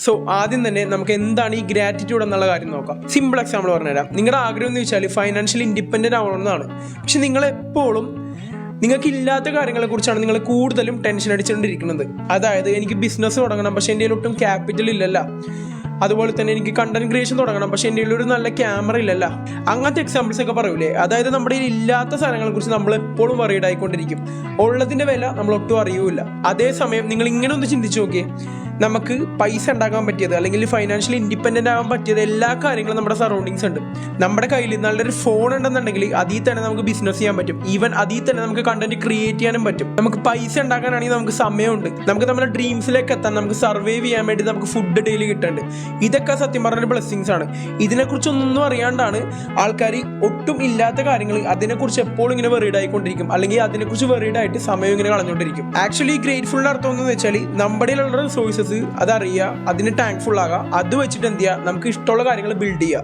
So ആദ്യം തന്നെ നമുക്ക് എന്താണ് ഈ ഗ്രാറ്റിറ്റ്യൂഡ് എന്നുള്ള കാര്യം നോക്കാം. സിമ്പിൾ എക്സാമ്പിൾ പറഞ്ഞുതരാം. നിങ്ങളുടെ ആഗ്രഹം എന്ന് വെച്ചാൽ ഫൈനാൻഷ്യലി ഇൻഡിപെൻഡന്റ് ആവണമെന്നാണ്. പക്ഷെ നിങ്ങൾ എപ്പോഴും നിങ്ങൾക്ക് ഇല്ലാത്ത കാര്യങ്ങളെ കുറിച്ചാണ് നിങ്ങൾ കൂടുതലും ടെൻഷൻ അടിച്ചുകൊണ്ടിരിക്കുന്നത്. അതായത് എനിക്ക് ബിസിനസ് തുടങ്ങണം, പക്ഷെ എൻ്റെ ഒട്ടും ക്യാപിറ്റൽ ഇല്ലല്ല. അതുപോലെ തന്നെ എനിക്ക് കണ്ടന്റ് ക്രിയേഷൻ തുടങ്ങണം, പക്ഷെ എൻ്റെ ഒരു നല്ല ക്യാമറ ഇല്ലല്ല. അങ്ങനത്തെ എക്സാമ്പിൾസ് ഒക്കെ പറയൂലേ. അതായത് നമ്മുടെ ഇല്ലാത്ത സാധനങ്ങളെ കുറിച്ച് നമ്മൾ എപ്പോഴും വറീഡ് ആയിക്കൊണ്ടിരിക്കും. ഉള്ളതിന്റെ വില നമ്മൾ ഒട്ടും അറിയൂല. അതേസമയം നിങ്ങൾ ഇങ്ങനെ ഒന്ന് ചിന്തിച്ചു നോക്കിയേ, നമുക്ക് പൈസ ഉണ്ടാക്കാൻ പറ്റിയത് അല്ലെങ്കിൽ ഫൈനാൻഷ്യലി ഇൻഡിപെൻഡന്റ് ആകാൻ പറ്റിയത് എല്ലാ കാര്യങ്ങളും നമ്മുടെ സറൗണ്ടിങ്സ് ഉണ്ട്. നമ്മുടെ കയ്യിൽ നല്ലൊരു ഫോൺ ഉണ്ടെന്നുണ്ടെങ്കിൽ അതിൽ തന്നെ നമുക്ക് ബിസിനസ് ചെയ്യാൻ പറ്റും. ഈവൻ അതിൽ തന്നെ നമുക്ക് കണ്ടന്റ് ക്രിയേറ്റ് ചെയ്യാനും പറ്റും. നമുക്ക് പൈസ ഉണ്ടാക്കാനാണെങ്കിൽ നമുക്ക് സമയമുണ്ട്. നമുക്ക് നമ്മുടെ ഡ്രീംസിലേക്ക് എത്താൻ, നമുക്ക് സർവൈവ് ചെയ്യാൻ വേണ്ടി നമുക്ക് ഫുഡ് ഡെയിലി കിട്ടുന്നുണ്ട്. ഇതൊക്കെ സത്യം പറഞ്ഞ ബ്ലെസ്സിങ്സ് ആണ്. ഇതിനെക്കുറിച്ചൊന്നും അറിയാണ്ടാണ് ആൾക്കാർ ഒട്ടും ഇല്ലാത്ത കാര്യങ്ങൾ അതിനെക്കുറിച്ച് എപ്പോഴും ഇങ്ങനെ വെറീഡ് ആയിക്കൊണ്ടിരിക്കും, അല്ലെങ്കിൽ അതിനെക്കുറിച്ച് വെറീഡ് ആയിട്ട് സമയം ഇങ്ങനെ കളഞ്ഞുകൊണ്ടിരിക്കും. ആക്ച്വലി ഗ്രേറ്റ്ഫുൾ അർത്ഥം എന്ന് വെച്ചാൽ നമ്മുടെ ഉള്ള റിസോഴ്സസ് അതറിയുക, അതിന് താങ്ക്ഫുൾ ആകുക, അത് വെച്ചിട്ട് എന്ത് ചെയ്യുക, നമുക്ക് ഇഷ്ടമുള്ള കാര്യങ്ങൾ ബിൽഡ് ചെയ്യുക.